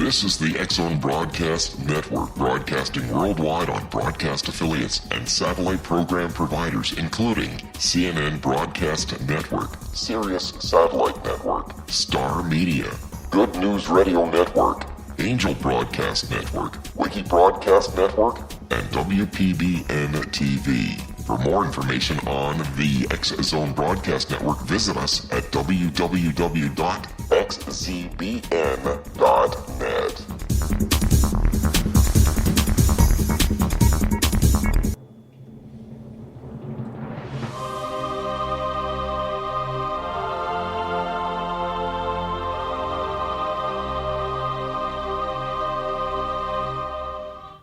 This is the X-Zone Broadcast Network, broadcasting worldwide on broadcast affiliates and satellite program providers, including CNN Broadcast Network, Sirius Satellite Network, Star Media, Good News Radio Network, Angel Broadcast Network, Wiki Broadcast Network, and WPBN TV. For more information on the X-Zone Broadcast Network, visit us at www.xzbn.net.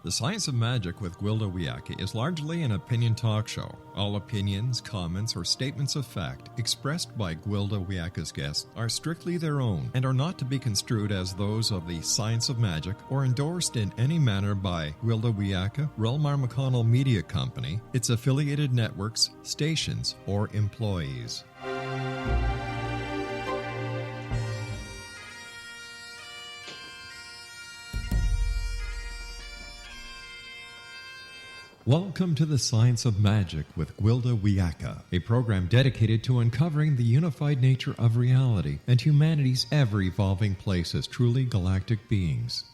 The Science of Magic with Gwilda Wiyaka is largely an opinion talk show. All opinions, comments, or statements of fact expressed by Gwilda Wiyaka's guests are strictly their own and are not to be construed as those of the Science of Magic or endorsed in any manner by Gwilda Wiyaka, Relmar McConnell Media Company, its affiliated networks, stations, or employees. Welcome to the Science of Magic with Gwilda Wiyaka, a program dedicated to uncovering the unified nature of reality and humanity's ever-evolving place as truly galactic beings.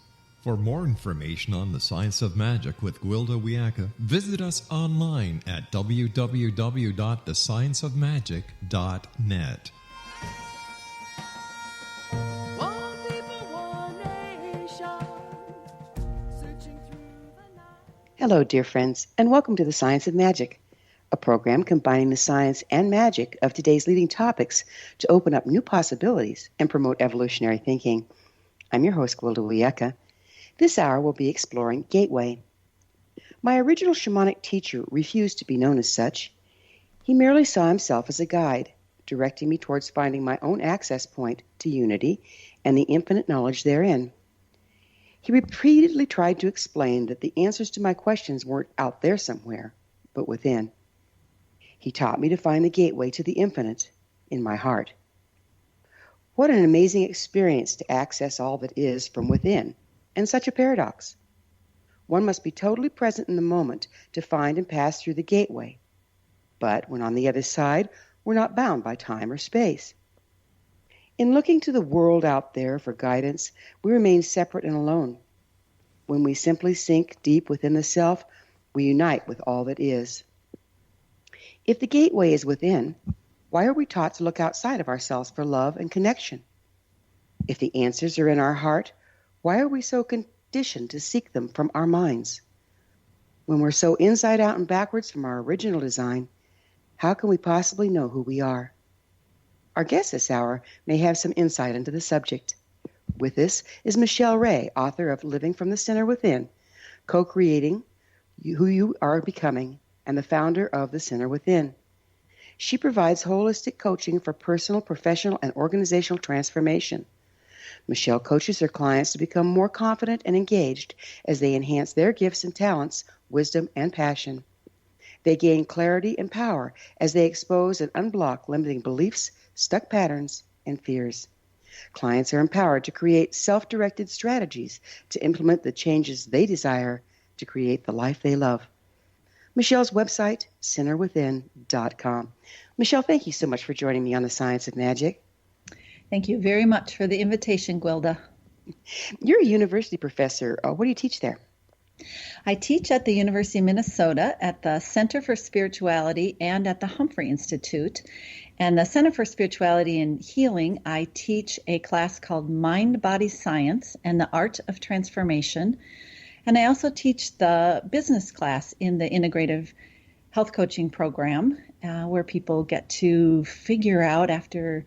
For more information on the Science of Magic with Gwilda Wiyaka, visit us online at www.thescienceofmagic.net. Hello, dear friends, and welcome to the Science of Magic, a program combining the science and magic of today's leading topics to open up new possibilities and promote evolutionary thinking. I'm your host, Gwilda Wiyaka. This hour we'll be exploring Gateway. My original shamanic teacher refused to be known as such. He merely saw himself as a guide, directing me towards finding my own access point to unity and the infinite knowledge therein. He repeatedly tried to explain that the answers to my questions weren't out there somewhere, but within. He taught me to find the gateway to the infinite in my heart. What an amazing experience to access all that is from within, and such a paradox. One must be totally present in the moment to find and pass through the gateway. But when on the other side, we're not bound by time or space. In looking to the world out there for guidance, we remain separate and alone. When we simply sink deep within the self, we unite with all that is. If the gateway is within, why are we taught to look outside of ourselves for love and connection? If the answers are in our heart, why are we so conditioned to seek them from our minds? When we're so inside out and backwards from our original design, how can we possibly know who we are? Our guest this hour may have some insight into the subject. With us is Michele Rae, author of Living from the Center Within, co-creating Who You Are Becoming, and the founder of The Center Within. She provides holistic coaching for personal, professional, and organizational transformation. Michele coaches her clients to become more confident and engaged as they enhance their gifts and talents, wisdom, and passion. They gain clarity and power as they expose and unblock limiting beliefs, stuck patterns, and fears. Clients are empowered to create self-directed strategies to implement the changes they desire to create the life they love. Michele's website, centerwithin.com. Michele, thank you so much for joining me on the Science of Magic. Thank you very much for the invitation, Gwilda. You're a university professor. What do you teach there? I teach at the University of Minnesota at the Center for Spirituality and at the Humphrey Institute. And the Center for Spirituality and Healing, I teach a class called Mind, Body, Science and the Art of Transformation. And I also teach the business class in the Integrative Health Coaching Program, where people get to figure out after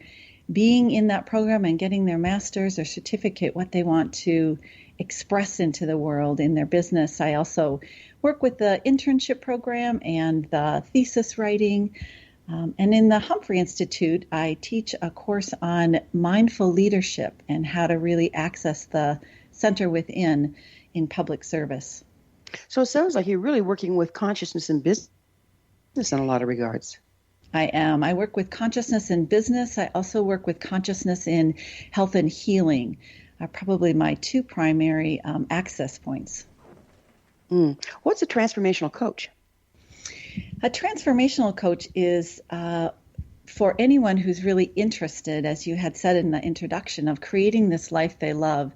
being in that program and getting their master's or certificate what they want to express into the world in their business. I also work with the internship program and the thesis writing. And in the Humphrey Institute, I teach a course on mindful leadership and how to really access the center within in public service. So it sounds like you're really working with consciousness and business in a lot of regards. I am. I work with consciousness in business. I also work with consciousness in health and healing. are probably my two primary access points. What's a transformational coach? A transformational coach is for anyone who's really interested, as you had said in the introduction, of creating this life they love.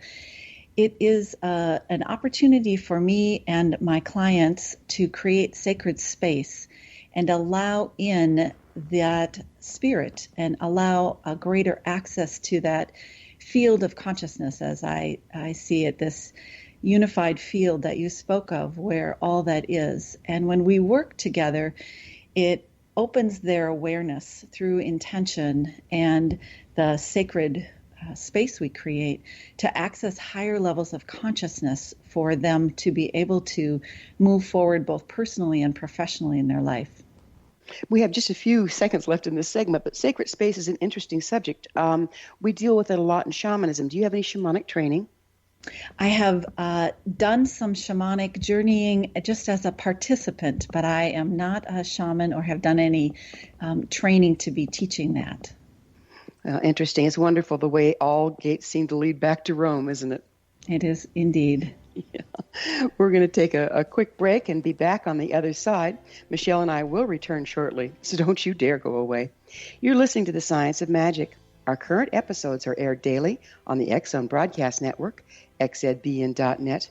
It is an opportunity for me and my clients to create sacred space and allow in that spirit and allow a greater access to that field of consciousness, as I see it, this unified field that you spoke of, where all that is. And when we work together, it opens their awareness through intention and the sacred space we create to access higher levels of consciousness for them to be able to move forward both personally and professionally in their life. We have just a few seconds left in this segment, but sacred space is an interesting subject. We deal with it a lot in shamanism. Do you have any shamanic training? I have done some shamanic journeying just as a participant, but I am not a shaman or have done any training to be teaching that. Interesting. It's wonderful the way all gates seem to lead back to Rome, isn't it? It is indeed. Yeah. We're going to take a quick break and be back on the other side. Michele and I will return shortly, so don't you dare go away. You're listening to The Science of Magic. Our current episodes are aired daily on the X-Zone Broadcast Network, xzbn.net.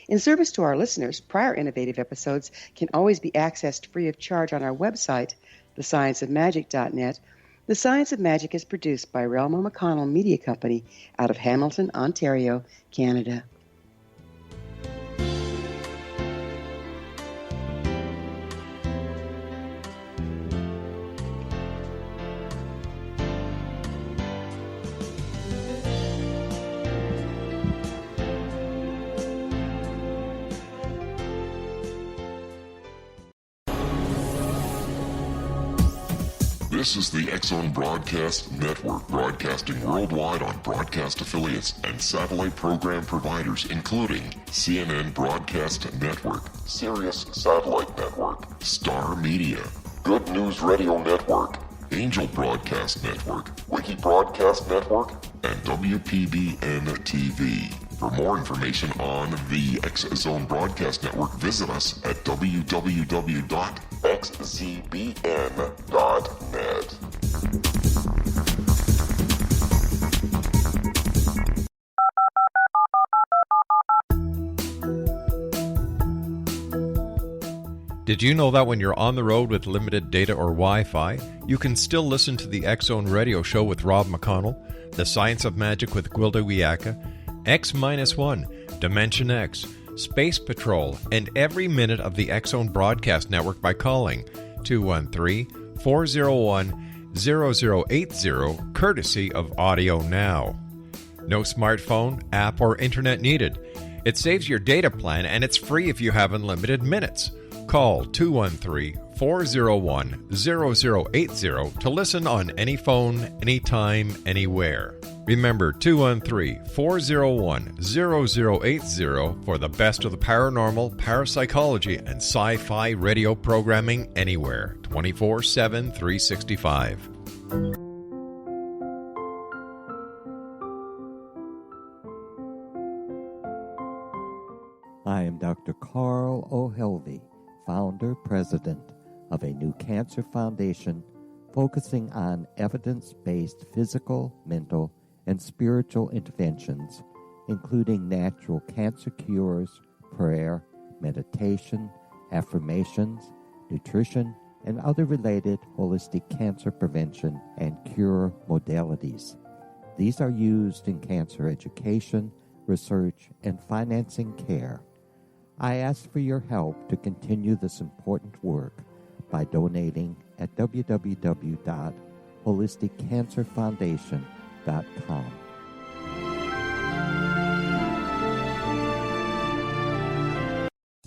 In service to our listeners, prior innovative episodes can always be accessed free of charge on our website, thescienceofmagic.net. The Science of Magic is produced by Relma McConnell Media Company out of Hamilton, Ontario, Canada. This is the X-Zone Broadcast Network, broadcasting worldwide on broadcast affiliates and satellite program providers, including CNN Broadcast Network, Sirius Satellite Network, Star Media, Good News Radio Network, Angel Broadcast Network, Wiki Broadcast Network, and WPBN TV. For more information on the X-Zone Broadcast Network, visit us at www.xzbn.net. Did you know that when you're on the road with limited data or Wi-Fi, you can still listen to the X-Zone Radio Show with Rob McConnell, The Science of Magic with Gwilda Wiyaka, X-1, Dimension X, Space Patrol, and every minute of the X-Zone Broadcast Network by calling 213-401-0080, courtesy of Audio Now. No smartphone, app, or internet needed. It saves your data plan, and it's free if you have unlimited minutes. Call 213-401-0080 to listen on any phone, anytime, anywhere. Remember 213-401-0080 for the best of the paranormal, parapsychology, and sci-fi radio programming anywhere, 24/7, 365. I am Dr. Carl O'Helvey, founder, president of a new cancer foundation focusing on evidence-based physical, mental, and spiritual interventions, including natural cancer cures, prayer, meditation, affirmations, nutrition, and other related holistic cancer prevention and cure modalities. These are used in cancer education, research, and financing care. I ask for your help to continue this important work by donating at www.holisticcancerfoundation.com.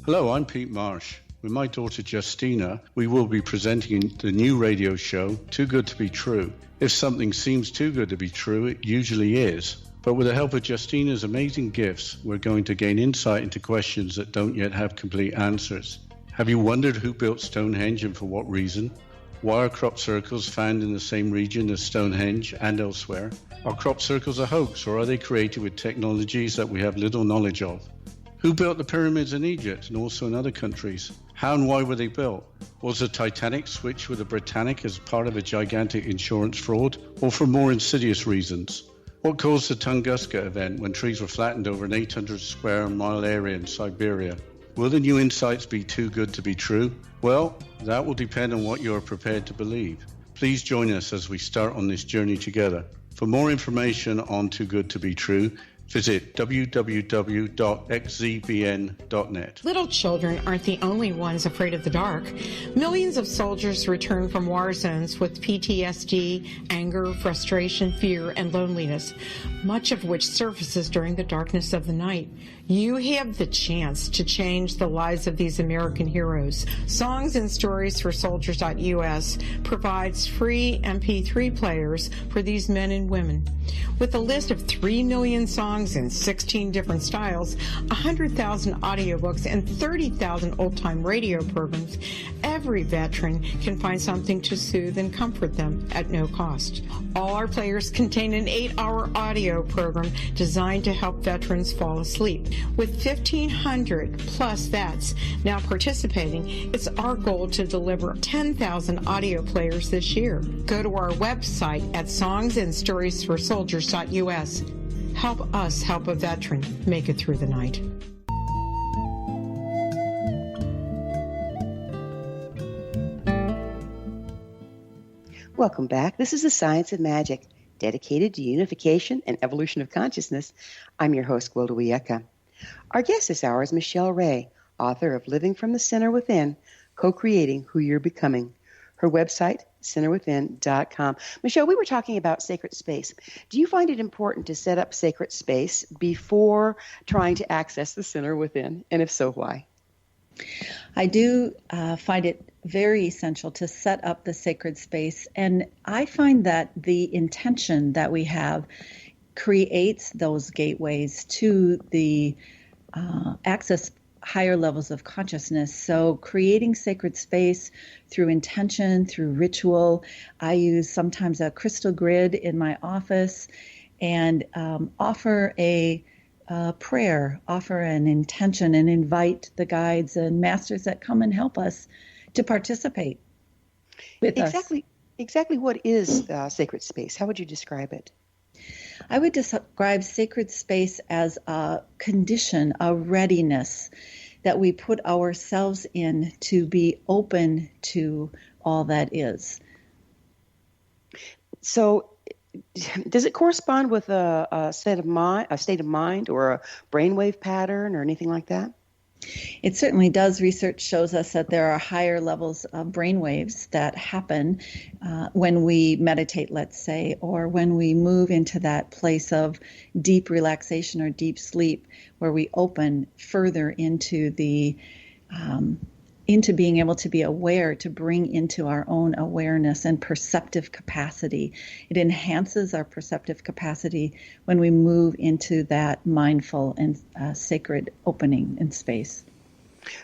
Hello, I'm Pete Marsh. With my daughter Justina, we will be presenting the new radio show, Too Good to Be True. If something seems too good to be true, it usually is. But with the help of Justina's amazing gifts, we're going to gain insight into questions that don't yet have complete answers. Have you wondered who built Stonehenge and for what reason? Why are crop circles found in the same region as Stonehenge and elsewhere? Are crop circles a hoax, or are they created with technologies that we have little knowledge of? Who built the pyramids in Egypt and also in other countries? How and why were they built? Was the Titanic switched with the Britannic as part of a gigantic insurance fraud, or for more insidious reasons? What caused the Tunguska event when trees were flattened over an 800 square mile area in Siberia? Will the new insights be too good to be true? Well, that will depend on what you are prepared to believe. Please join us as we start on this journey together. For more information on Too Good to Be True, visit www.xzbn.net. Little children aren't the only ones afraid of the dark. Millions of soldiers return from war zones with PTSD, anger, frustration, fear, and loneliness, much of which surfaces during the darkness of the night. You have the chance to change the lives of these American heroes. Songs and Stories for Soldiers.us provides free MP3 players for these men and women. With a list of 3 million songs in 16 different styles, 100,000 audiobooks, and 30,000 old-time radio programs, every veteran can find something to soothe and comfort them at no cost. All our players contain an 8-hour audio program designed to help veterans fall asleep. With 1,500 plus vets now participating, it's our goal to deliver 10,000 audio players this year. Go to our website at songsandstoriesforsoldiers.us. Help us help a veteran make it through the night. Welcome back. This is The Science of Magic, dedicated to unification and evolution of consciousness. I'm your host, Gwilda Wiyaka. Our guest this hour is Michele Rae, author of Living from the Center Within, Co-Creating Who You're Becoming. Her website, centerwithin.com. Michele, we were talking about sacred space. Do you find it important to set up sacred space before trying to access the center within? And if so, why? I do find it very essential to set up the sacred space. And I find that the intention that we have creates those gateways to the access higher levels of consciousness. So creating sacred space through intention, through ritual. I use sometimes a crystal grid in my office and offer a prayer, offer an intention, and invite the guides and masters that come and help us to participate with us. Exactly what is sacred space? How would you describe it? I would describe sacred space as a condition, a readiness that we put ourselves in to be open to all that is. So does it correspond with a state of mind or a brainwave pattern or anything like that? It certainly does. Research shows us that there are higher levels of brain waves that happen when we meditate, let's say, or when we move into that place of deep relaxation or deep sleep, where we open further into the into being able to be aware, to bring into our own awareness and perceptive capacity. It enhances our perceptive capacity when we move into that mindful and sacred opening in space.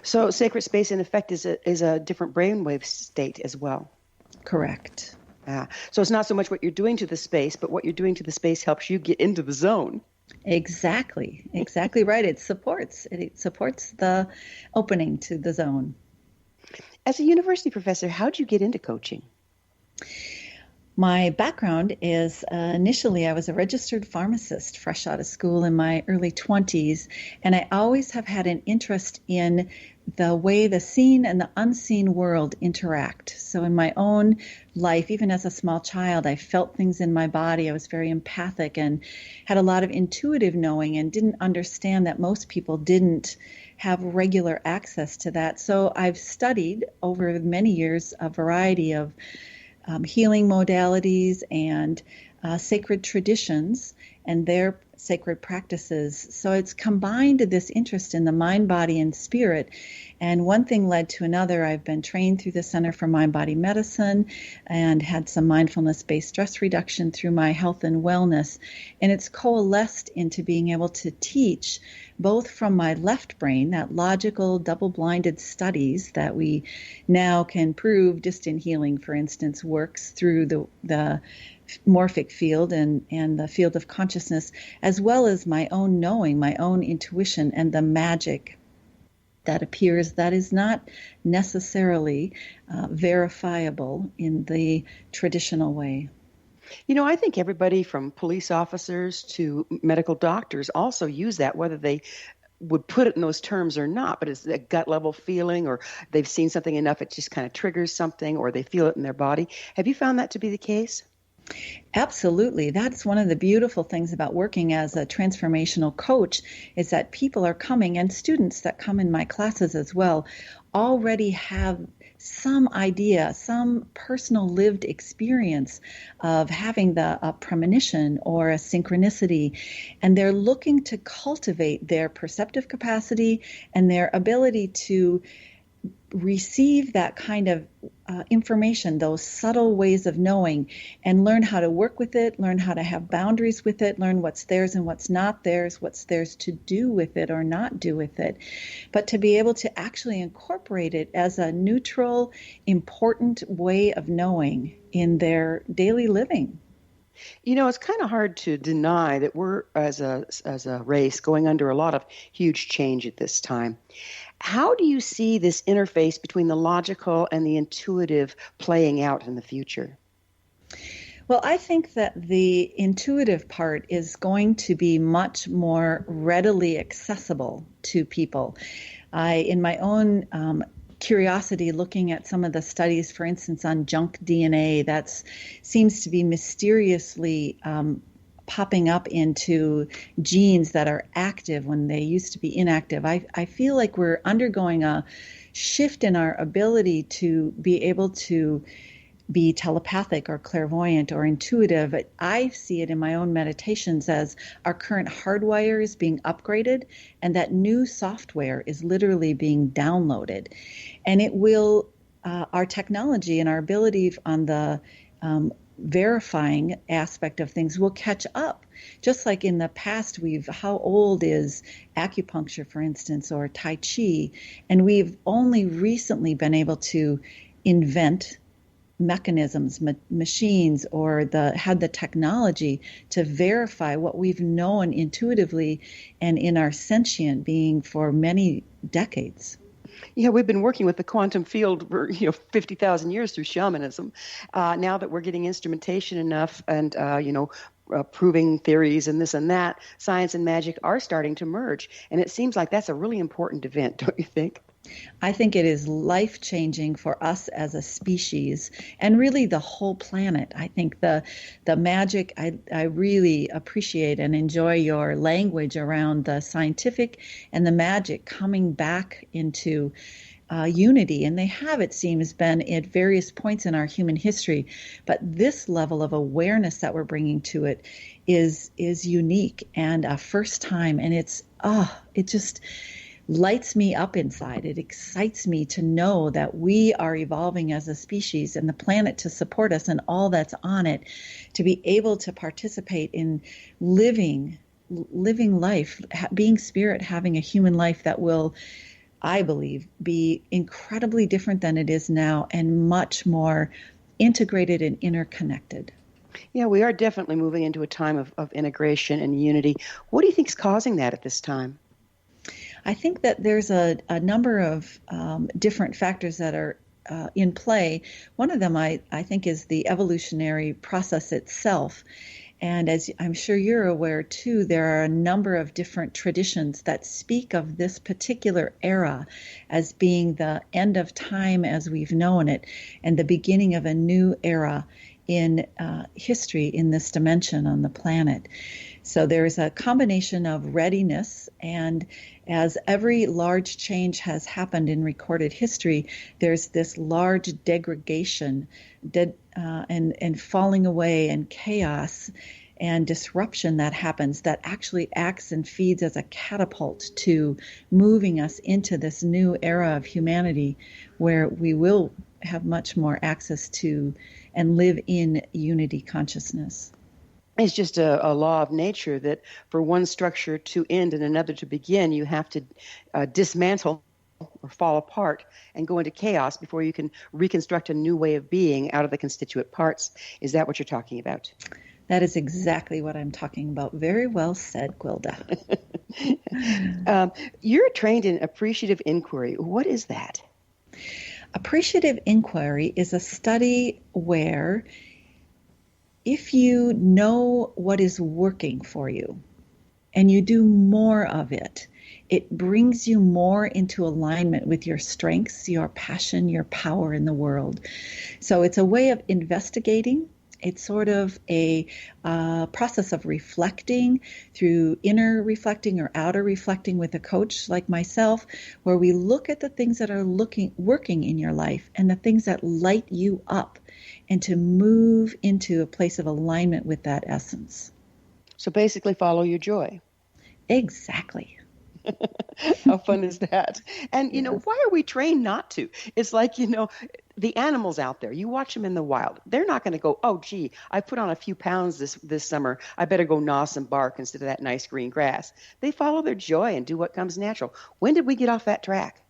So sacred space, in effect, is a different brainwave state as well. Correct. So it's not so much what you're doing to the space, but what you're doing to the space helps you get into the zone. Exactly right. It supports the opening to the zone. As a university professor, how'd you get into coaching? My background is initially I was a registered pharmacist fresh out of school in my early 20s, and I always have had an interest in the way the seen and the unseen world interact. So in my own life, even as a small child, I felt things in my body. I was very empathic and had a lot of intuitive knowing and didn't understand that most people didn't have regular access to that. So I've studied over many years a variety of healing modalities and sacred traditions and their sacred practices. So it's combined this interest in the mind, body, and spirit. And one thing led to another. I've been trained through the Center for Mind-Body Medicine and had some mindfulness-based stress reduction through my health and wellness. And it's coalesced into being able to teach both from my left brain, that logical double-blinded studies that we now can prove distant healing, for instance, works through the morphic field and the field of consciousness, as well as my own knowing, my own intuition, and the magic that appears that is not necessarily verifiable in the traditional way. You know, I think everybody from police officers to medical doctors also use that, whether they would put it in those terms or not, but it's a gut level feeling, or they've seen something enough, it just kind of triggers something, or they feel it in their body. Have you found that to be the case? Absolutely. That's one of the beautiful things about working as a transformational coach, is that people are coming, and students that come in my classes as well, already have some idea, some personal lived experience of having a premonition or a synchronicity, and they're looking to cultivate their perceptive capacity and their ability to receive that kind of information, those subtle ways of knowing, and learn how to work with it, learn how to have boundaries with it, learn what's theirs and what's not theirs, what's theirs to do with it or not do with it, but to be able to actually incorporate it as a neutral, important way of knowing in their daily living. You know, it's kind of hard to deny that we're, as a race, going under a lot of huge change at this time. How do you see this interface between the logical and the intuitive playing out in the future? Well, I think that the intuitive part is going to be much more readily accessible to people. In my own curiosity, looking at some of the studies, for instance, on junk DNA, that seems to be mysteriously popping up into genes that are active when they used to be inactive. I feel like we're undergoing a shift in our ability to be able to be telepathic or clairvoyant or intuitive. I see it in my own meditations as our current hardwire is being upgraded, and that new software is literally being downloaded. And it will, our technology and our ability on the verifying aspect of things will catch up. Just like in the past, how old is acupuncture, for instance, or Tai Chi? And we've only recently been able to invent mechanisms, machines, or had the technology to verify what we've known intuitively and in our sentient being for many decades. Yeah, we've been working with the quantum field for 50,000 years through shamanism. Now that we're getting instrumentation enough and proving theories and this and that, science and magic are starting to merge, and it seems like that's a really important event, don't you think? I think it is life-changing for us as a species and really the whole planet. I think the magic, I really appreciate and enjoy your language around the scientific and the magic coming back into unity. And they have, it seems, been at various points in our human history. But this level of awareness that we're bringing to it is unique and a first time. And it just lights me up inside. It excites me to know that we are evolving as a species and the planet to support us and all that's on it, to be able to participate in living life, being spirit, having a human life that will, I believe, be incredibly different than it is now and much more integrated and interconnected. Yeah, we are definitely moving into a time of integration and unity. What do you think is causing that at this time? I think that there's a number of different factors that are in play. One of them, I think, is the evolutionary process itself. And as I'm sure you're aware, too, there are a number of different traditions that speak of this particular era as being the end of time as we've known it and the beginning of a new era in history in this dimension on the planet. So there's a combination of readiness, and as every large change has happened in recorded history, there's this large degradation and falling away and chaos and disruption that happens that actually acts and feeds as a catapult to moving us into this new era of humanity where we will have much more access to and live in unity consciousness. It's just a law of nature that for one structure to end and another to begin, you have to dismantle or fall apart and go into chaos before you can reconstruct a new way of being out of the constituent parts. Is that what you're talking about? That is exactly what I'm talking about. Very well said, Gwilda. You're trained in appreciative inquiry. What is that? Appreciative inquiry is a study where if you know what is working for you and you do more of it, it brings you more into alignment with your strengths, your passion, your power in the world. So it's a way of investigating. It's sort of a process of reflecting through inner reflecting or outer reflecting with a coach like myself, where we look at the things that are working in your life and the things that light you up, and to move into a place of alignment with that essence. So basically follow your joy. Exactly. How fun is that? And, why are we trained not to? It's like, the animals out there, you watch them in the wild. They're not going to go, oh, gee, I put on a few pounds this summer. I better go gnaw some bark instead of that nice green grass. They follow their joy and do what comes natural. When did we get off that track?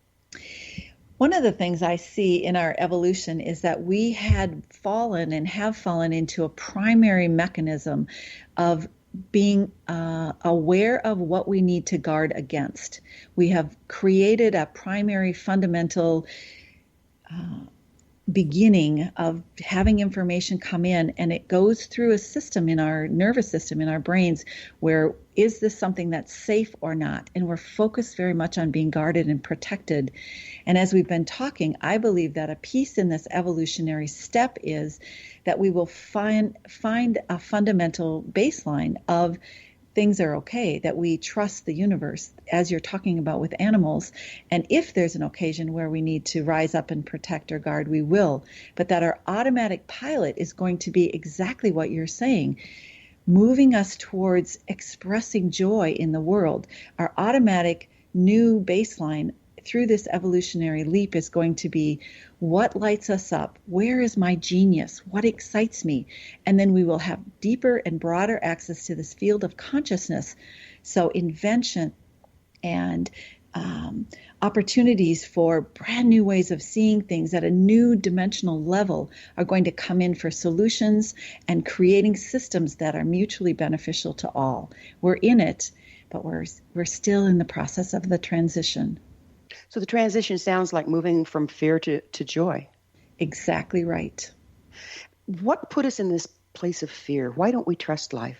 One of the things I see in our evolution is that we had fallen and have fallen into a primary mechanism of being aware of what we need to guard against. We have created a primary fundamental beginning of having information come in, and it goes through a system in our nervous system, in our brains, where is this something that's safe or not? And we're focused very much on being guarded and protected. And as we've been talking, I believe that a piece in this evolutionary step is that we will find a fundamental baseline of things are okay, that we trust the universe, as you're talking about with animals. And if there's an occasion where we need to rise up and protect or guard, we will. But that our automatic pilot is going to be exactly what you're saying, moving us towards expressing joy in the world. Our automatic new baseline through this evolutionary leap is going to be what lights us up, where is my genius, what excites me, and then we will have deeper and broader access to this field of consciousness. So invention and opportunities for brand new ways of seeing things at a new dimensional level are going to come in for solutions and creating systems that are mutually beneficial to all. We're in it, but we're still in the process of the transition. So the transition sounds like moving from fear to joy. Exactly right. What put us in this place of fear? Why don't we trust life?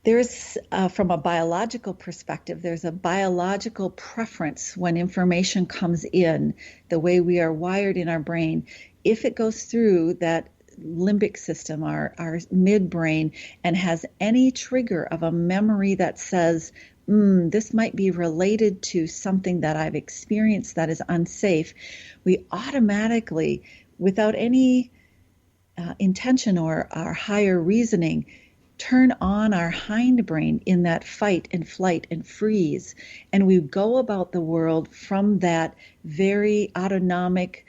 There's, from a biological perspective, there's a biological preference when information comes in, the way we are wired in our brain. If it goes through that limbic system, our midbrain, and has any trigger of a memory that says, this might be related to something that I've experienced that is unsafe, we automatically, without any intention or our higher reasoning, turn on our hindbrain in that fight and flight and freeze. And we go about the world from that very autonomic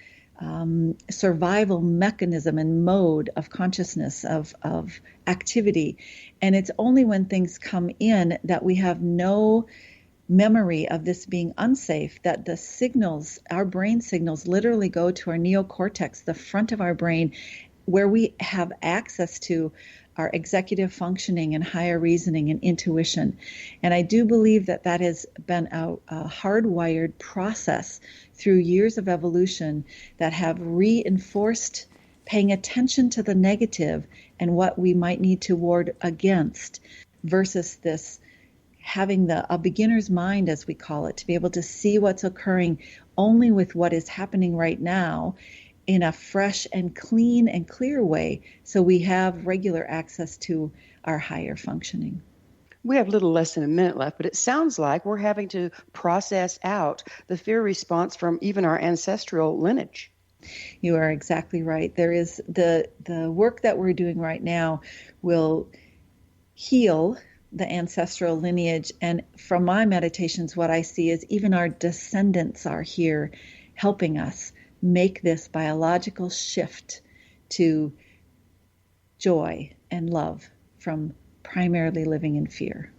survival mechanism and mode of consciousness, of activity. And it's only when things come in that we have no memory of this being unsafe that the signals, our brain signals, literally go to our neocortex, the front of our brain, where we have access to our executive functioning and higher reasoning and intuition. And I do believe that that has been a hardwired process through years of evolution that have reinforced paying attention to the negative and what we might need to ward against, versus this having a beginner's mind, as we call it, to be able to see what's occurring only with what is happening right now, in a fresh and clean and clear way, so we have regular access to our higher functioning. We have a little less than a minute left, but it sounds like we're having to process out the fear response from even our ancestral lineage. You are exactly right. There is the work that we're doing right now will heal the ancestral lineage. And from my meditations, what I see is even our descendants are here helping us make this biological shift to joy and love from primarily living in fear.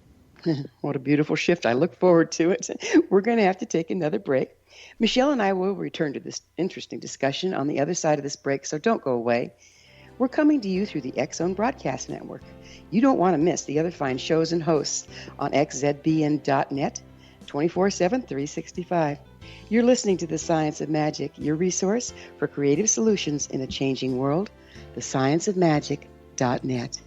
What a beautiful shift. I look forward to it. We're going to have to take another break. Michele and I will return to this interesting discussion on the other side of this break, so don't go away. We're coming to you through the X-Zone Broadcast Network. You don't want to miss the other fine shows and hosts on xzbn.net, 24/7, 365. You're listening to The Science of Magic, your resource for creative solutions in a changing world, thescienceofmagic.net.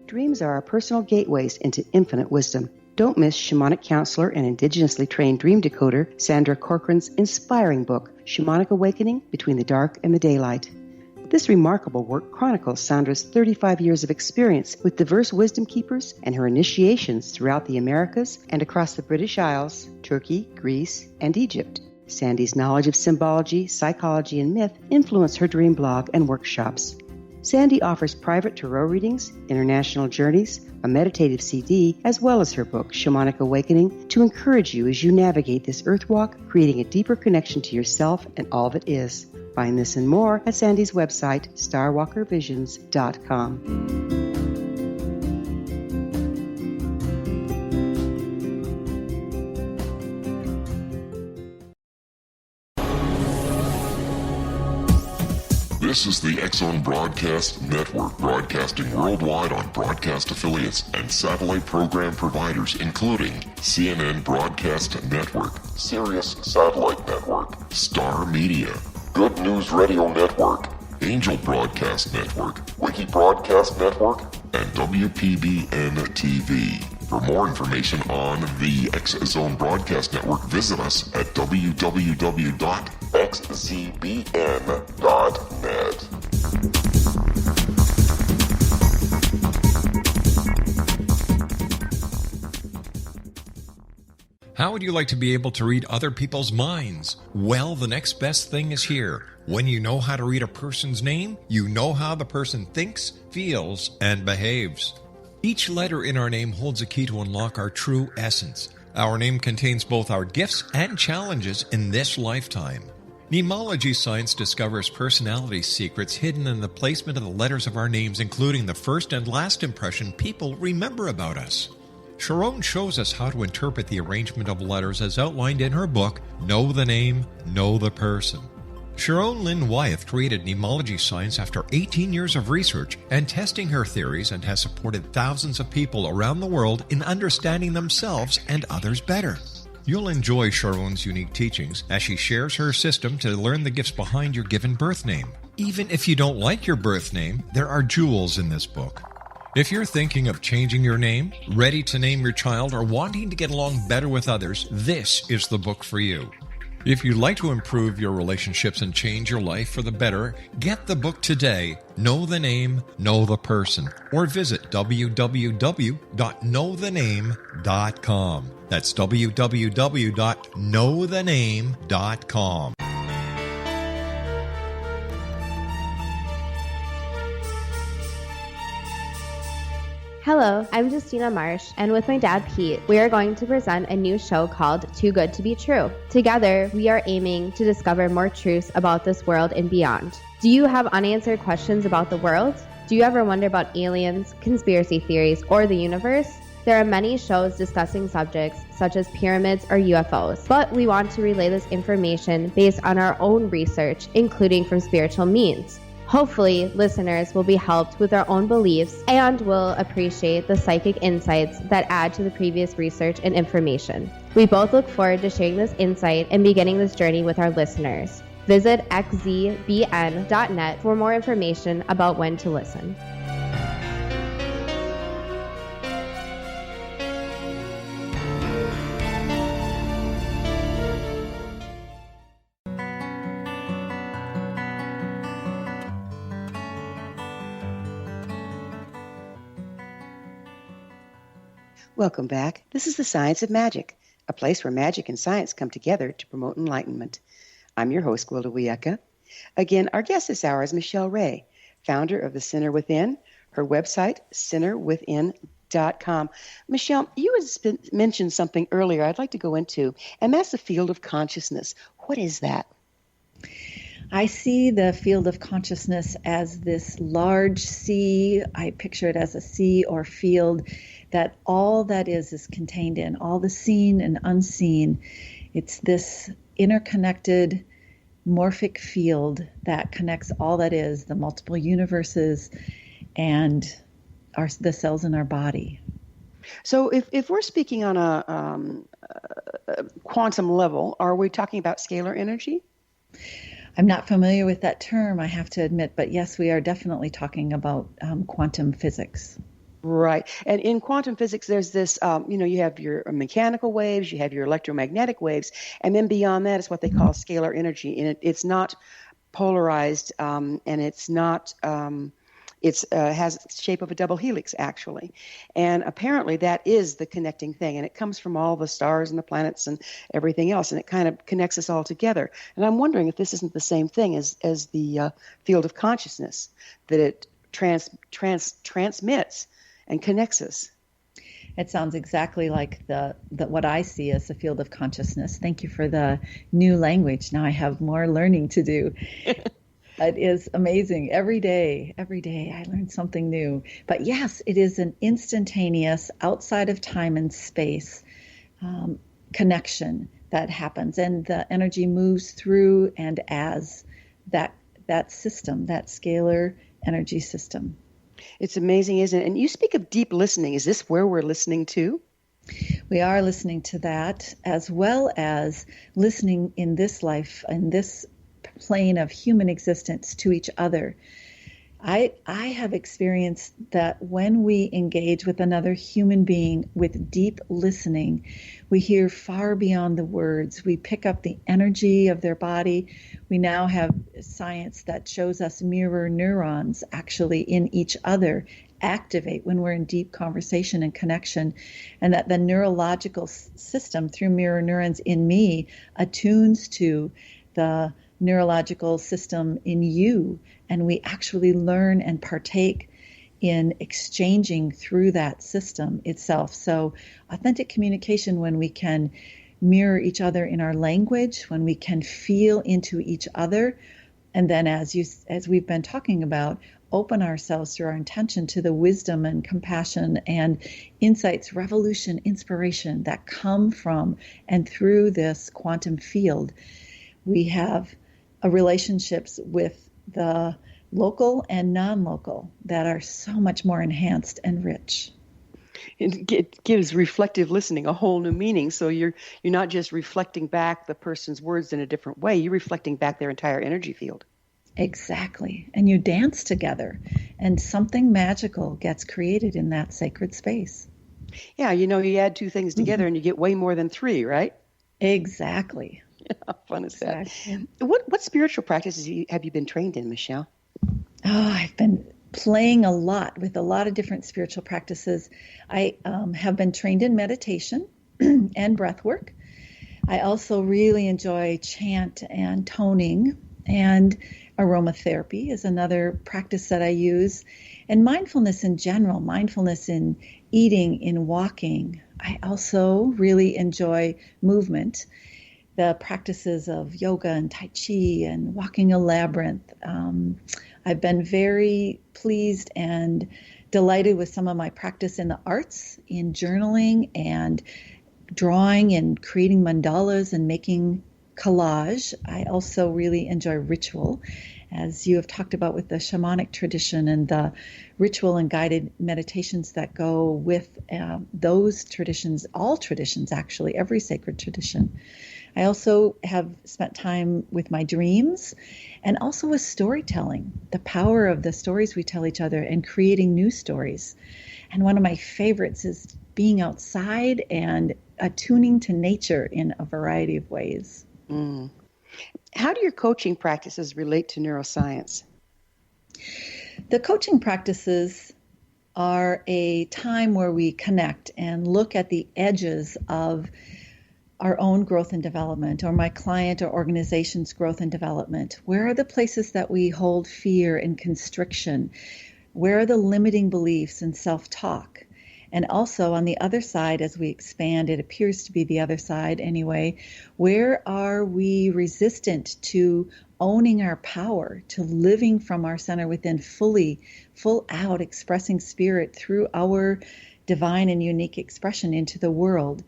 Dreams are our personal gateways into infinite wisdom. Don't miss shamanic counselor and indigenously trained dream decoder Sandra Corcoran's inspiring book, Shamanic Awakening Between the Dark and the Daylight. This remarkable work chronicles Sandra's 35 years of experience with diverse wisdom keepers and her initiations throughout the Americas and across the British Isles, Turkey, Greece, and Egypt. Sandy's knowledge of symbology, psychology, and myth influenced her dream blog and workshops. Sandy offers private tarot readings, international journeys, a meditative CD, as well as her book, Shamanic Awakening, to encourage you as you navigate this earth walk, creating a deeper connection to yourself and all that is. Find this and more at Sandy's website, starwalkervisions.com. This is the X-Zone Broadcast Network, broadcasting worldwide on broadcast affiliates and satellite program providers, including CNN Broadcast Network, Sirius Satellite Network, Star Media, Good News Radio Network, Angel Broadcast Network, Wiki Broadcast Network, and WPBN TV. For more information on the X-Zone Broadcast Network, visit us at www.xzbn.net. How would you like to be able to read other people's minds? Well, the next best thing is here. When you know how to read a person's name, you know how the person thinks, feels, and behaves. Each letter in our name holds a key to unlock our true essence. Our name contains both our gifts and challenges in this lifetime. Mnemology science discovers personality secrets hidden in the placement of the letters of our names, including the first and last impression people remember about us. Sharon shows us how to interpret the arrangement of letters as outlined in her book, Know the Name, Know the Person. Sharon Lynn Wyeth created mnemology science after 18 years of research and testing her theories, and has supported thousands of people around the world in understanding themselves and others better. You'll enjoy Sharon's unique teachings as she shares her system to learn the gifts behind your given birth name. Even if you don't like your birth name, there are jewels in this book. If you're thinking of changing your name, ready to name your child, or wanting to get along better with others, this is the book for you. If you'd like to improve your relationships and change your life for the better, get the book today, Know the Name, Know the Person, or visit www.knowthename.com. That's www.knowthename.com. Hello, I'm Justina Marsh, and with my dad Pete, we are going to present a new show called Too Good to Be True. Together, we are aiming to discover more truths about this world and beyond. Do you have unanswered questions about the world? Do you ever wonder about aliens, conspiracy theories, or the universe? There are many shows discussing subjects such as pyramids or UFOs, but we want to relay this information based on our own research, including from spiritual means. Hopefully, listeners will be helped with their own beliefs and will appreciate the psychic insights that add to the previous research and information. We both look forward to sharing this insight and beginning this journey with our listeners. Visit xzbn.net for more information about when to listen. Welcome back. This is the Science of Magic, a place where magic and science come together to promote enlightenment. I'm your host, Gwilda Wiyaka. Again, our guest this hour is Michele Rae, founder of The Sinner Within, her website, sinnerwithin.com. Michele, you had mentioned something earlier I'd like to go into, and that's the field of consciousness. What is that? I see the field of consciousness as this large sea. I picture it as a sea or field that all that is contained in, all the seen and unseen. It's this interconnected, morphic field that connects all that is, the multiple universes and the cells in our body. So if we're speaking on a quantum level, are we talking about scalar energy? I'm not familiar with that term, I have to admit, but yes, we are definitely talking about quantum physics. Right. And in quantum physics, there's this, you have your mechanical waves, you have your electromagnetic waves, and then beyond that is what they call scalar energy. And it's not polarized, and it's not, has the shape of a double helix, actually. And apparently that is the connecting thing, and it comes from all the stars and the planets and everything else, and it kind of connects us all together. And I'm wondering if this isn't the same thing as the field of consciousness, that it transmits and connects us. It sounds exactly like the what I see as the field of consciousness. Thank you for the new language. Now I have more learning to do. It is amazing. Every day I learn something new. But yes, it is an instantaneous, outside of time and space connection that happens, and the energy moves through and as that system, that scalar energy system. It's amazing, isn't it? And you speak of deep listening. Is this where we're listening to? We are listening to that, as well as listening in this life, in this plane of human existence, to each other. I have experienced that when we engage with another human being with deep listening, we hear far beyond the words. We pick up the energy of their body. We now have science that shows us mirror neurons actually in each other activate when we're in deep conversation and connection, and that the neurological system through mirror neurons in me attunes to the neurological system in you, and we actually learn and partake in exchanging through that system itself. So authentic communication, when we can mirror each other in our language, when we can feel into each other, and then as we've been talking about, open ourselves through our intention to the wisdom and compassion and insights, revolution, inspiration that come from and through this quantum field, we have relationships with the local and non-local that are so much more enhanced and rich. It gives reflective listening a whole new meaning. So you're not just reflecting back the person's words in a different way, you're reflecting back their entire energy field. Exactly. And you dance together, and something magical gets created in that sacred space. Yeah, you add two things together and you get way more than three, right? Exactly. How fun is that? What spiritual practices have you been trained in, Michele? Oh, I've been playing a lot with a lot of different spiritual practices. I have been trained in meditation and breath work. I also really enjoy chant and toning, and aromatherapy is another practice that I use. And mindfulness in general, mindfulness in eating, in walking. I also really enjoy movement. The practices of yoga and Tai Chi and walking a labyrinth. I've been very pleased and delighted with some of my practice in the arts, in journaling and drawing and creating mandalas and making collage. I also really enjoy ritual, as you have talked about with the shamanic tradition and the ritual and guided meditations that go with those traditions, all traditions actually, every sacred tradition. I also have spent time with my dreams and also with storytelling, the power of the stories we tell each other and creating new stories. And one of my favorites is being outside and attuning to nature in a variety of ways. Mm. How do your coaching practices relate to neuroscience? The coaching practices are a time where we connect and look at the edges of our own growth and development, or my client or organization's growth and development. Where are the places that we hold fear and constriction? Where are the limiting beliefs and self-talk? And also on the other side, as we expand, it appears to be the other side anyway, where are we resistant to owning our power, to living from our center within full out, expressing spirit through our divine and unique expression into the world?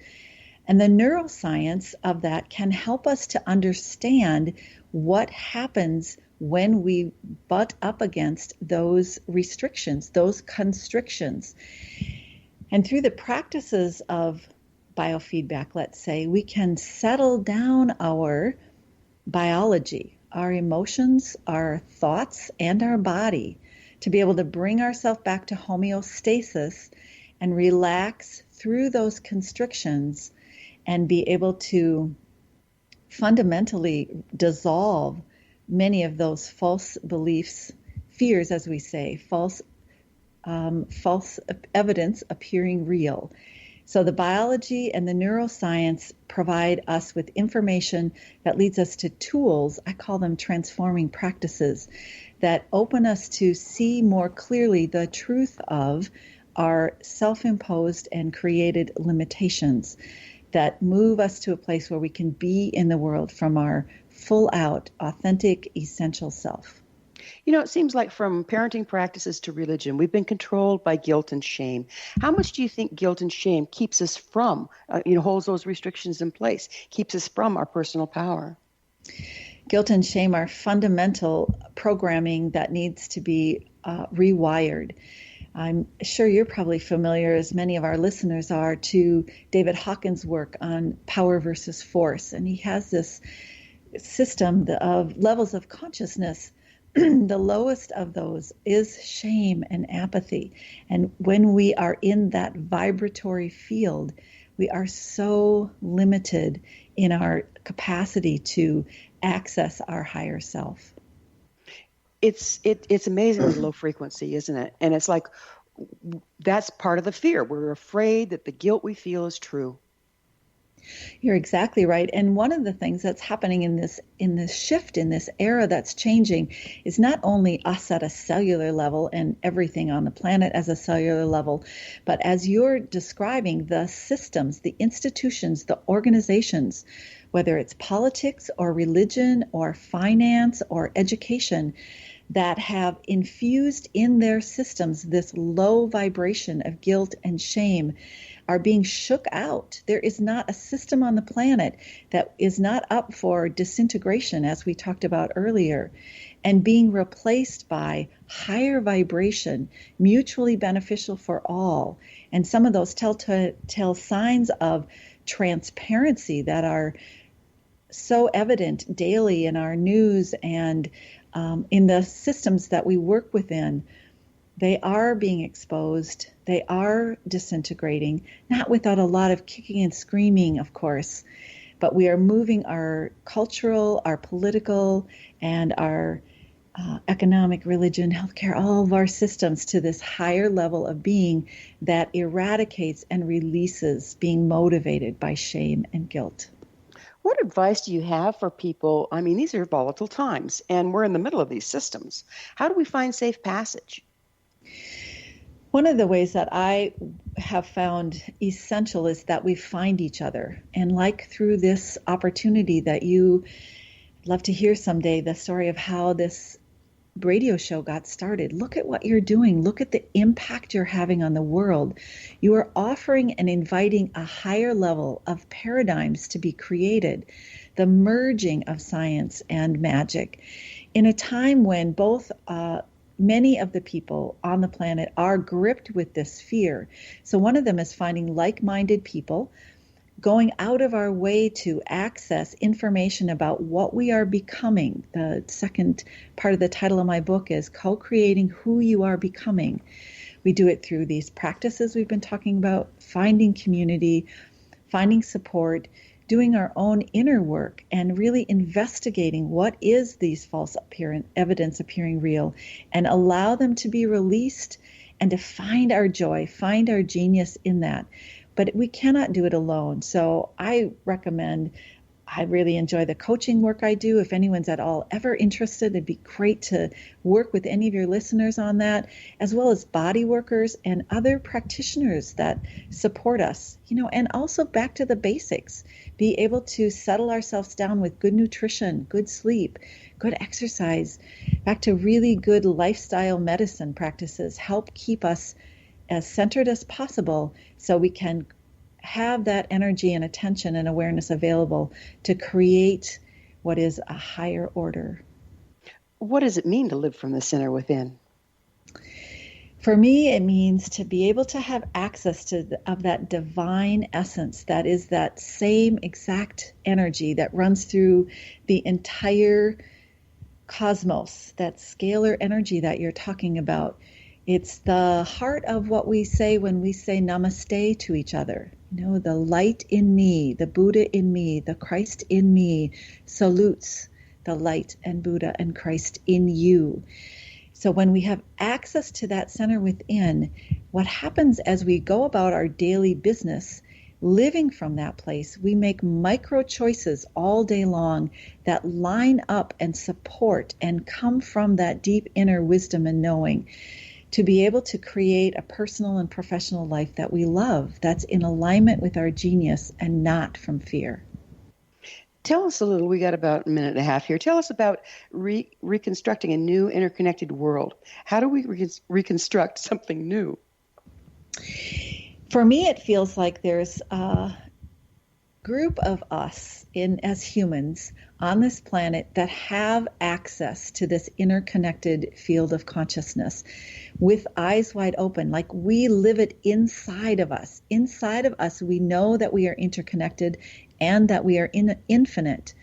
And the neuroscience of that can help us to understand what happens when we butt up against those restrictions, those constrictions. And through the practices of biofeedback, let's say, we can settle down our biology, our emotions, our thoughts, and our body to be able to bring ourselves back to homeostasis and relax through those constrictions and be able to fundamentally dissolve many of those false beliefs, fears, as we say, false evidence appearing real. So the biology and the neuroscience provide us with information that leads us to tools, I call them transforming practices, that open us to see more clearly the truth of our self-imposed and created limitations, that move us to a place where we can be in the world from our full out, authentic, essential self. You know, it seems like from parenting practices to religion, we've been controlled by guilt and shame. How much do you think guilt and shame keeps us from, holds those restrictions in place, keeps us from our personal power? Guilt and shame are fundamental programming that needs to be rewired. I'm sure you're probably familiar, as many of our listeners are, to David Hawkins' work on power versus force. And he has this system of levels of consciousness. The lowest of those is shame and apathy. And when we are in that vibratory field, we are so limited in our capacity to access our higher self. It's amazingly low frequency, isn't it? And it's like, that's part of the fear. We're afraid that the guilt we feel is true. You're exactly right. And one of the things that's happening in this shift, in this era that's changing, is not only us at a cellular level and everything on the planet as a cellular level, but as you're describing, the systems, the institutions, the organizations, whether it's politics or religion or finance or education, that have infused in their systems this low vibration of guilt and shame, are being shook out. There is not a system on the planet that is not up for disintegration, as we talked about earlier, and being replaced by higher vibration, mutually beneficial for all. And some of those telltale signs of transparency that are so evident daily in our news and in the systems that we work within, they are being exposed. They are disintegrating, not without a lot of kicking and screaming, of course, but we are moving our cultural, our political, and our economic, religion, healthcare, all of our systems to this higher level of being that eradicates and releases being motivated by shame and guilt. What advice do you have for people? I mean, these are volatile times, and we're in the middle of these systems. How do we find safe passage? One of the ways that I have found essential is that we find each other. And like through this opportunity that you love to hear someday, the story of how this radio show got started. Look at what you're doing. Look at the impact you're having on the world. You are offering and inviting a higher level of paradigms to be created, the merging of science and magic in a time when both many of the people on the planet are gripped with this fear. So one of them is finding like-minded people, going out of our way to access information about what we are becoming. The second part of the title of my book is Co-Creating Who You Are Becoming. We do it through these practices we've been talking about, finding community, finding support, doing our own inner work, and really investigating what is these false evidence appearing real, and allow them to be released and to find our joy, find our genius in that. But we cannot do it alone. So I really enjoy the coaching work I do. If anyone's at all ever interested, it'd be great to work with any of your listeners on that, as well as body workers and other practitioners that support us, and also back to the basics, be able to settle ourselves down with good nutrition, good sleep, good exercise, back to really good lifestyle medicine practices, help keep us as centered as possible so we can have that energy and attention and awareness available to create what is a higher order. What does it mean to live from the center within? For me, it means to be able to have access to of that divine essence that is that same exact energy that runs through the entire cosmos, that scalar energy that you're talking about. It's the heart of what we say when we say namaste to each other. The light in me, the Buddha in me, the Christ in me salutes the light and Buddha and Christ in you. So when we have access to that center within, what happens as we go about our daily business, living from that place, we make micro choices all day long that line up and support and come from that deep inner wisdom and knowing, to be able to create a personal and professional life that we love, that's in alignment with our genius and not from fear. Tell us a little, we got about a minute and a half here. Tell us about reconstructing a new interconnected world. How do we reconstruct something new? For me, it feels like there's a group of us as humans on this planet that have access to this interconnected field of consciousness with eyes wide open, like we live it inside of us. Inside of us, we know that we are interconnected and that we are infinite.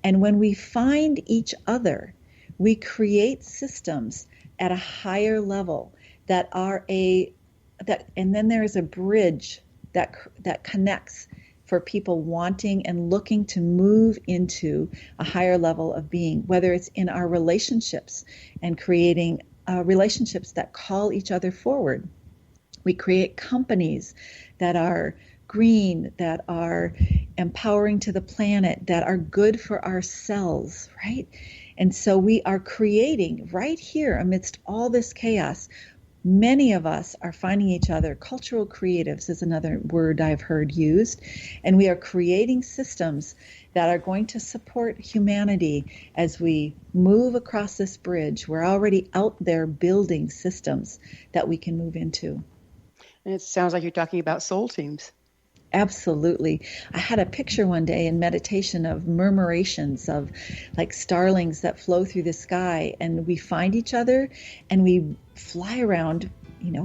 And when we find each other, we create systems at a higher level that are and then there is a bridge that connects for people wanting and looking to move into a higher level of being, whether it's in our relationships and creating relationships that call each other forward. We create companies that are green, that are empowering to the planet, that are good for ourselves, right? And so we are creating right here amidst all this chaos. Many of us are finding each other. Cultural creatives is another word I've heard used. And we are creating systems that are going to support humanity as we move across this bridge. We're already out there building systems that we can move into. And it sounds like you're talking about soul teams. Absolutely. I had a picture one day in meditation of murmurations of like starlings that flow through the sky, and we find each other and we fly around,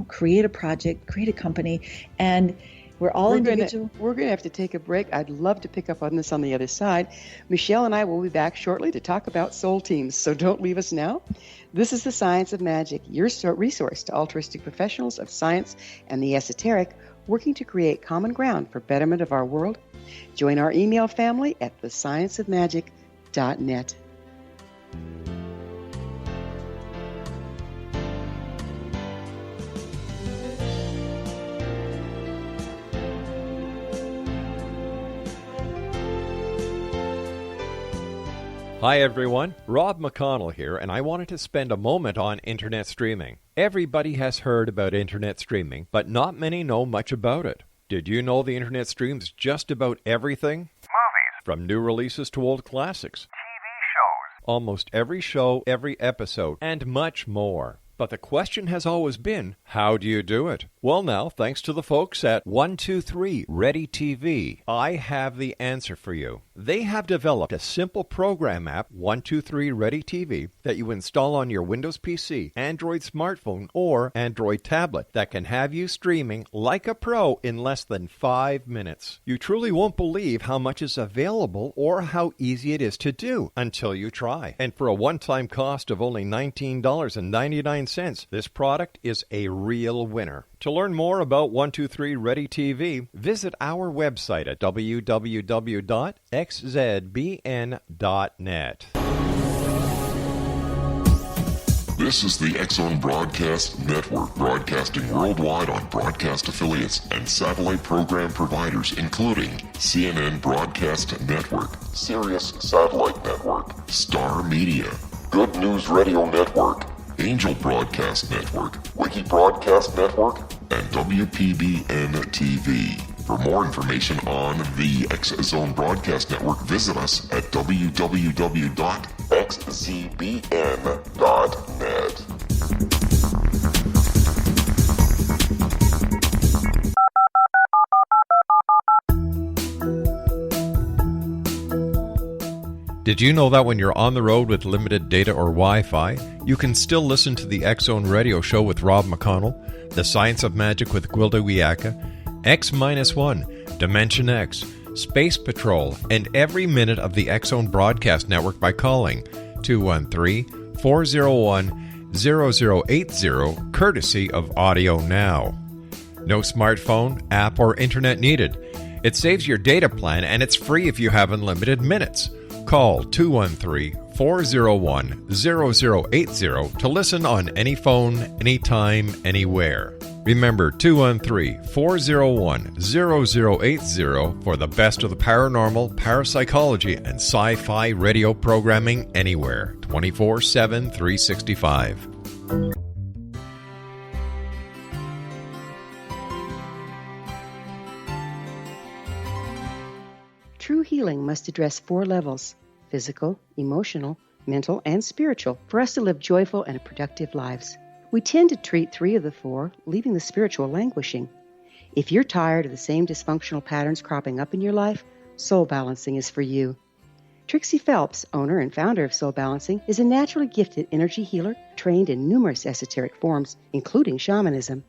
create a project, create a company, and we're all individual. We're going to have to take a break. I'd love to pick up on this on the other side. Michele and I will be back shortly to talk about soul teams, so don't leave us now. This is The Science of Magic, your resource to altruistic professionals of science and the esoteric, working to create common ground for betterment of our world. Join our email family at thescienceofmagic.net. Hi everyone, Rob McConnell here, and I wanted to spend a moment on internet streaming. Everybody has heard about internet streaming, but not many know much about it. Did you know the internet streams just about everything? Movies. From new releases to old classics. TV shows. almost every show, every episode, and much more. But the question has always been, how do you do it? Well, now, thanks to the folks at 123 Ready TV, I have the answer for you. They have developed a simple program app, 123 Ready TV, that you install on your Windows PC, Android smartphone, or Android tablet that can have you streaming like a pro in less than 5 minutes. You truly won't believe how much is available or how easy it is to do until you try. And for a one-time cost of only $19.99, this product is a real winner. To learn more about 123 Ready TV, visit our website at www.xzbn.net. This is the X-Zone Broadcast Network, broadcasting worldwide on broadcast affiliates and satellite program providers, including CNN Broadcast Network, Sirius Satellite Network, Star Media, Good News Radio Network, Angel Broadcast Network, Wiki Broadcast Network, and WPBN TV. For more information on the X-Zone Broadcast Network, visit us at www.xzbn.net. Did you know that when you're on the road with limited data or Wi-Fi, you can still listen to the X-Zone Radio Show with Rob McConnell, The Science of Magic with Gwilda Wiyaka, X-1, Dimension X, Space Patrol, and every minute of the X-Zone Broadcast Network by calling 213-401-0080, courtesy of Audio Now. No smartphone, app, or internet needed. It saves your data plan, and it's free if you have unlimited minutes. Call 213-401-0080 to listen on any phone, anytime, anywhere. Remember 213-401-0080 for the best of the paranormal, parapsychology, and sci-fi radio programming anywhere, 24/7, 365. True healing must address 4 levels: physical, emotional, mental, and spiritual, for us to live joyful and productive lives. We tend to treat 3 of the 4, leaving the spiritual languishing. If you're tired of the same dysfunctional patterns cropping up in your life, Soul Balancing is for you. Trixie Phelps, owner and founder of Soul Balancing, is a naturally gifted energy healer trained in numerous esoteric forms, including shamanism.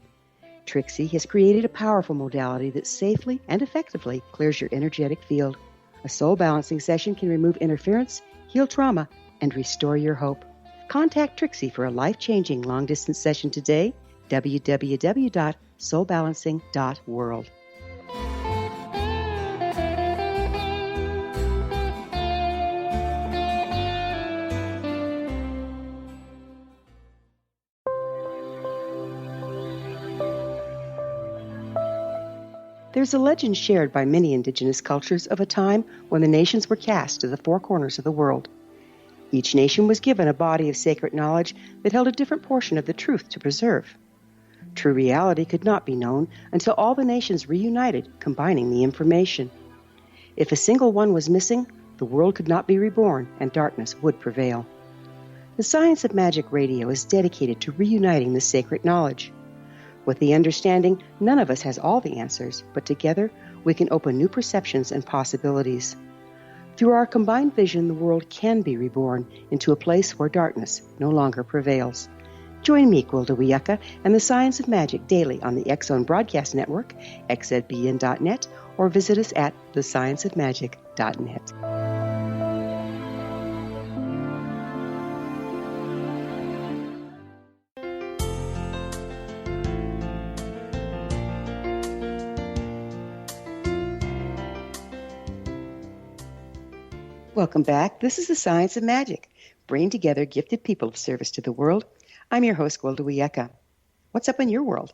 Trixie has created a powerful modality that safely and effectively clears your energetic field. A soul balancing session can remove interference, heal trauma, and restore your hope. Contact Trixie for a life-changing long-distance session today, www.soulbalancing.world. There's a legend shared by many indigenous cultures of a time when the nations were cast to the 4 corners of the world. Each nation was given a body of sacred knowledge that held a different portion of the truth to preserve. True reality could not be known until all the nations reunited, combining the information. If a single one was missing, the world could not be reborn and darkness would prevail. The Science of Magic Radio is dedicated to reuniting the sacred knowledge. With the understanding, none of us has all the answers, but together we can open new perceptions and possibilities. Through our combined vision, the world can be reborn into a place where darkness no longer prevails. Join me, Gwilda Wiyaka, and the Science of Magic daily on the X-Zone Broadcast Network, xzbn.net, or visit us at thescienceofmagic.net. Welcome back. This is the Science of Magic, bringing together gifted people of service to the world. I'm your host, Gwilda Wiyaka. What's up in your world?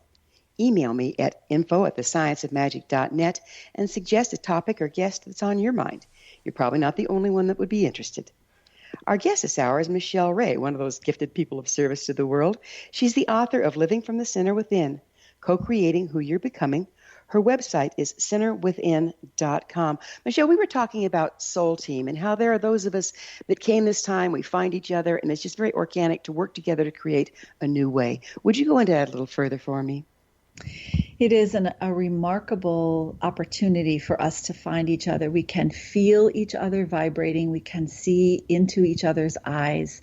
Email me at info@thescienceofmagic.net and suggest a topic or guest that's on your mind. You're probably not the only one that would be interested. Our guest this hour is Michele Rae, one of those gifted people of service to the world. She's the author of Living from the Center Within, Co-Creating Who You're Becoming. Her website is centerwithin.com. Michele, we were talking about Soul Team and how there are those of us that came this time, we find each other, and it's just very organic to work together to create a new way. Would you go into that a little further for me? It is a remarkable opportunity for us to find each other. We can feel each other vibrating. We can see into each other's eyes.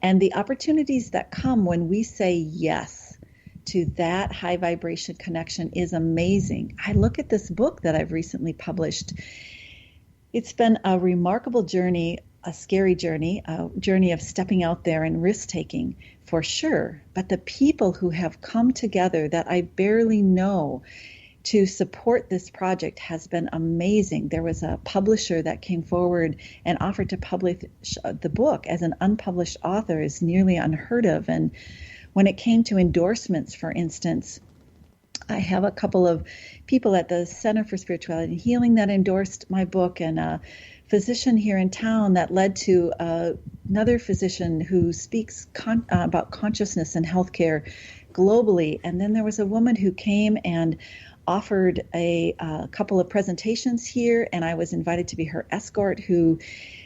And the opportunities that come when we say yes to that high vibration connection is amazing. I look at this book that I've recently published. It's been a remarkable journey, a scary journey, a journey of stepping out there and risk-taking for sure. But the people who have come together that I barely know to support this project has been amazing. There was a publisher that came forward and offered to publish the book as an unpublished author is nearly unheard of. And when it came to endorsements, for instance, I have a couple of people at the Center for Spirituality and Healing that endorsed my book, and a physician here in town that led to another physician who speaks about consciousness and healthcare globally. And then there was a woman who came and offered a couple of presentations here, and I was invited to be her escort, who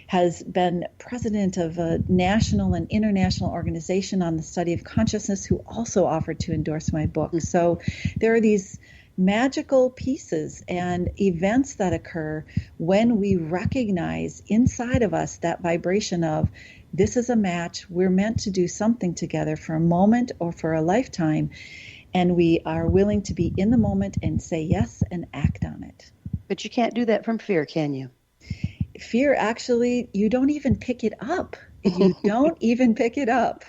has been president of a national and international organization on the study of consciousness, who also offered to endorse my book. So there are these magical pieces and events that occur when we recognize inside of us that vibration of this is a match, we're meant to do something together for a moment or for a lifetime, and we are willing to be in the moment and say yes and act on it. But you can't do that from fear, can you? Fear, actually, you don't even pick it up. You don't even pick it up.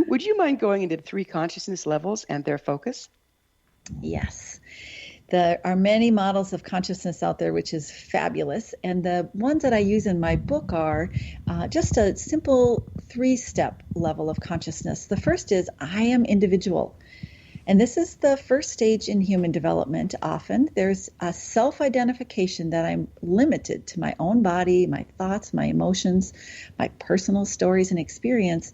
Would you mind going into 3 consciousness levels and their focus? Yes. There are many models of consciousness out there, which is fabulous. And the ones that I use in my book are just a simple 3-step level of consciousness. The first is I am individual. And this is the first stage in human development. Often there's a self-identification that I'm limited to my own body, my thoughts, my emotions, my personal stories and experience,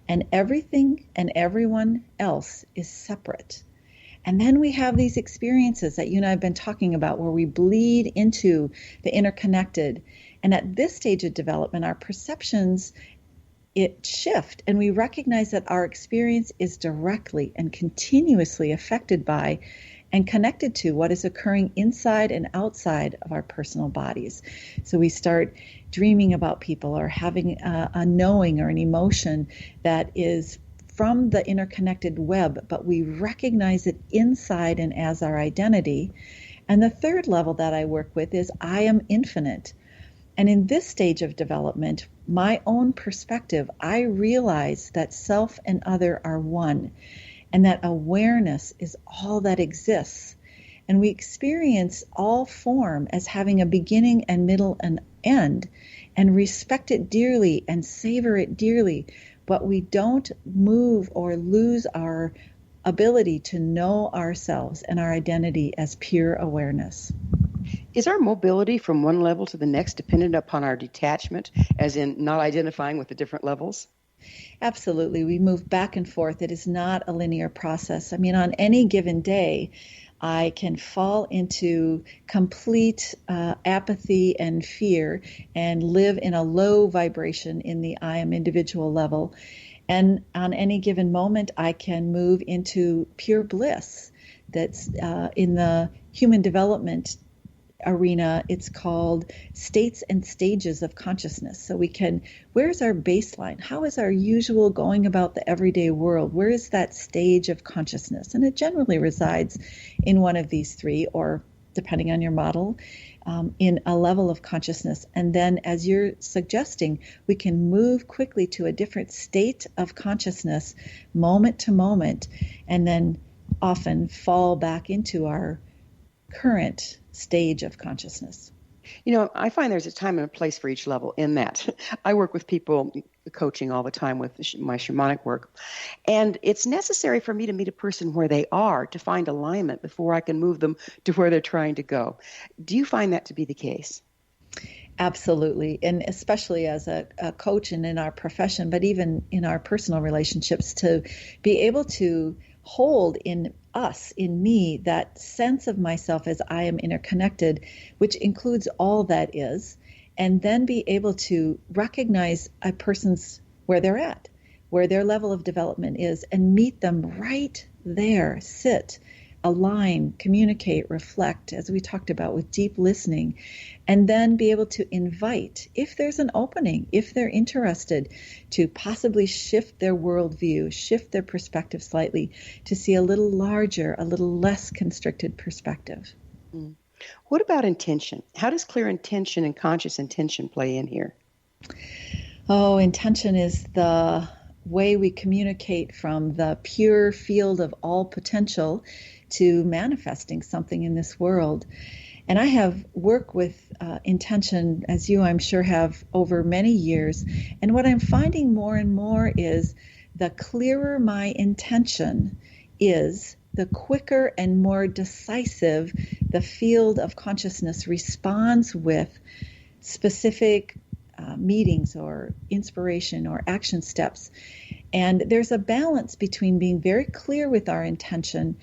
and everything and everyone else is separate. And then we have these experiences that you and I have been talking about where we bleed into the interconnected. And at this stage of development, our perceptions shift, and we recognize that our experience is directly and continuously affected by and connected to what is occurring inside and outside of our personal bodies. So we start dreaming about people or having a knowing or an emotion that is from the interconnected web, but we recognize it inside and as our identity. And the third level that I work with is I am infinite. And in this stage of development, my own perspective, I realize that self and other are one, and that awareness is all that exists. And we experience all form as having a beginning and middle and end, and respect it dearly and savor it dearly, but we don't move or lose our ability to know ourselves and our identity as pure awareness. Is our mobility from one level to the next dependent upon our detachment, as in not identifying with the different levels? Absolutely. We move back and forth. It is not a linear process. I mean, on any given day, I can fall into complete apathy and fear and live in a low vibration in the I am individual level. And on any given moment, I can move into pure bliss. That's in the human development arena, it's called states and stages of consciousness. So we can, where's our baseline? How is our usual going about the everyday world? Where is that stage of consciousness? And it generally resides in one of these 3, or depending on your model, in a level of consciousness. And then, as you're suggesting, we can move quickly to a different state of consciousness, moment to moment, and then often fall back into our current stage of consciousness. You know, I find there's a time and a place for each level in that. I work with people coaching all the time with my shamanic work, and it's necessary for me to meet a person where they are to find alignment before I can move them to where they're trying to go. Do you find that to be the case? Absolutely, and especially as a coach and in our profession, but even in our personal relationships, to be able to hold in us, in me, that sense of myself as I am interconnected, which includes all that is, and then be able to recognize a person's where they're at, where their level of development is, and meet them right there, sit, align, communicate, reflect, as we talked about with deep listening, and then be able to invite, if there's an opening, if they're interested, to possibly shift their worldview, shift their perspective slightly, to see a little larger, a little less constricted perspective. What about intention? How does clear intention and conscious intention play in here? Oh, intention is the way we communicate from the pure field of all potential to manifesting something in this world. And I have worked with intention, as you, I'm sure, have over many years. And what I'm finding more and more is the clearer my intention is, the quicker and more decisive the field of consciousness responds with specific meetings or inspiration or action steps. And there's a balance between being very clear with our intention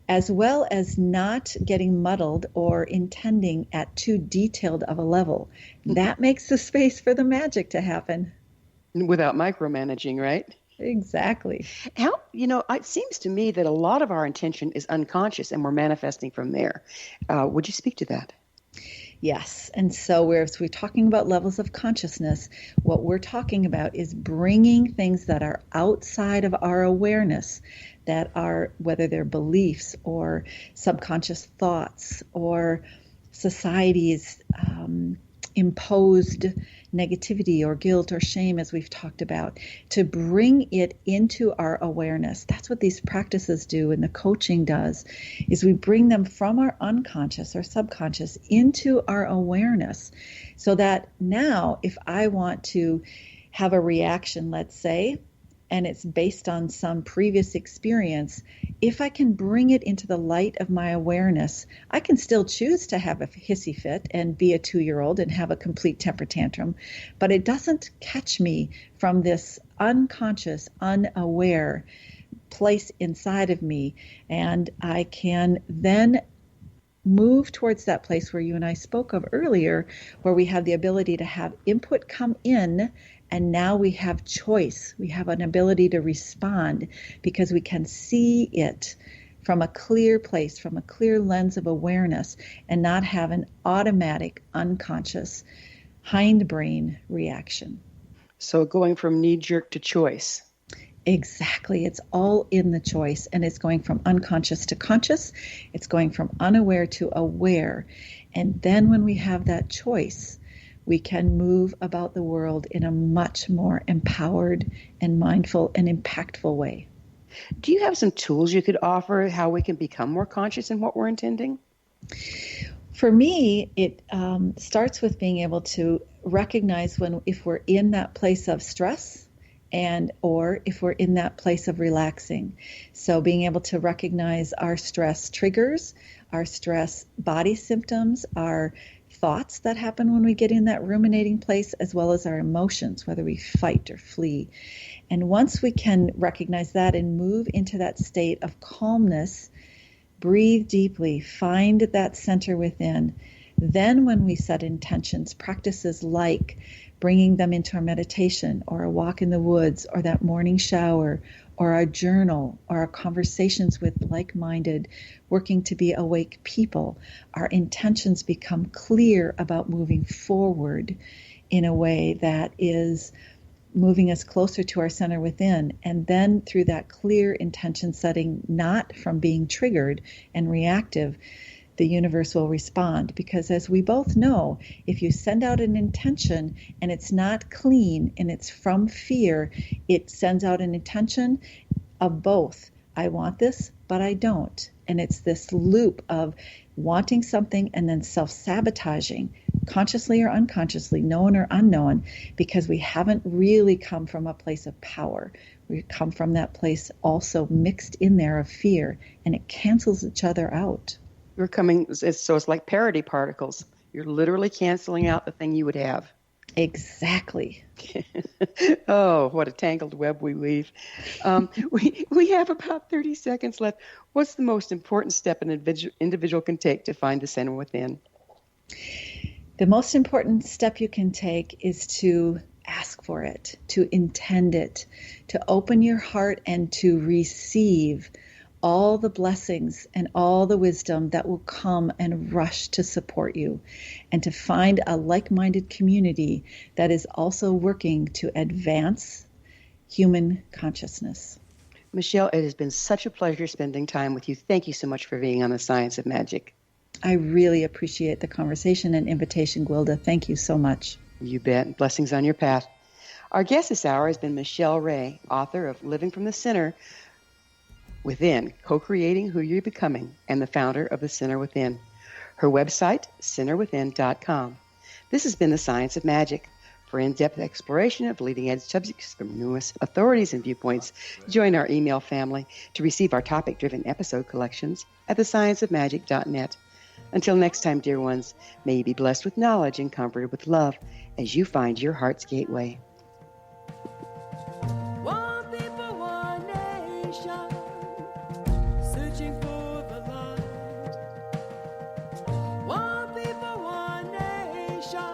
as well as not getting muddled or intending at too detailed of a level. That makes the space for the magic to happen. Without micromanaging, right? Exactly. How, it seems to me that a lot of our intention is unconscious and we're manifesting from there. Would you speak to that? Yes. And so whereas we're talking about levels of consciousness, what we're talking about is bringing things that are outside of our awareness, that are, whether they're beliefs or subconscious thoughts or society's imposed negativity or guilt or shame, as we've talked about, to bring it into our awareness. That's what these practices do and the coaching does, is we bring them from our unconscious or subconscious into our awareness, so that now if I want to have a reaction, let's say, and it's based on some previous experience, if I can bring it into the light of my awareness, I can still choose to have a hissy fit and be a 2-year-old and have a complete temper tantrum, but it doesn't catch me from this unconscious, unaware place inside of me. And I can then move towards that place where you and I spoke of earlier, where we have the ability to have input come in. And now we have choice. We have an ability to respond because we can see it from a clear place, from a clear lens of awareness, and not have an automatic, unconscious hindbrain reaction. So going from knee-jerk to choice. Exactly. It's all in the choice, and it's going from unconscious to conscious. It's going from unaware to aware. And then when we have that choice, we can move about the world in a much more empowered and mindful and impactful way. Do you have some tools you could offer how we can become more conscious in what we're intending? For me, it starts with being able to recognize if we're in that place of stress or if we're in that place of relaxing. So being able to recognize our stress triggers, our stress body symptoms, our thoughts that happen when we get in that ruminating place, as well as our emotions, whether we fight or flee. And once we can recognize that and move into that state of calmness, breathe deeply, find that center within. Then when we set intentions, practices like bringing them into our meditation or a walk in the woods or that morning shower or our journal or our conversations with like-minded, working to be awake people, our intentions become clear about moving forward in a way that is moving us closer to our center within. And then through that clear intention setting, not from being triggered and reactive, the universe will respond. Because as we both know, if you send out an intention and it's not clean and it's from fear, it sends out an intention of both. I want this, but I don't. And it's this loop of wanting something and then self-sabotaging, consciously or unconsciously, known or unknown, because we haven't really come from a place of power. We come from that place also mixed in there of fear, and it cancels each other out. So it's like parity particles. You're literally canceling out the thing you would have. Exactly. Oh, what a tangled web we weave. We have about 30 seconds left. What's the most important step an individual can take to find the center within? The most important step you can take is to ask for it, to intend it, to open your heart and to receive all the blessings and all the wisdom that will come and rush to support you, and to find a like-minded community that is also working to advance human consciousness. Michele, it has been such a pleasure spending time with you. Thank you so much for being on The Science of Magic. I really appreciate the conversation and invitation, Gwilda. Thank you so much. You bet. Blessings on your path. Our guest this hour has been Michele Rae, author of Living from the Center Within, Co-Creating Who You're Becoming, and the founder of The Center Within. Her website, centerwithin.com. This has been The Science of Magic. For in-depth exploration of leading-edge subjects from newest authorities and viewpoints, join our email family to receive our topic-driven episode collections at thescienceofmagic.net. Until next time, dear ones, may you be blessed with knowledge and comforted with love as you find your heart's gateway. One people, one nation, searching for the light. One people, one nation.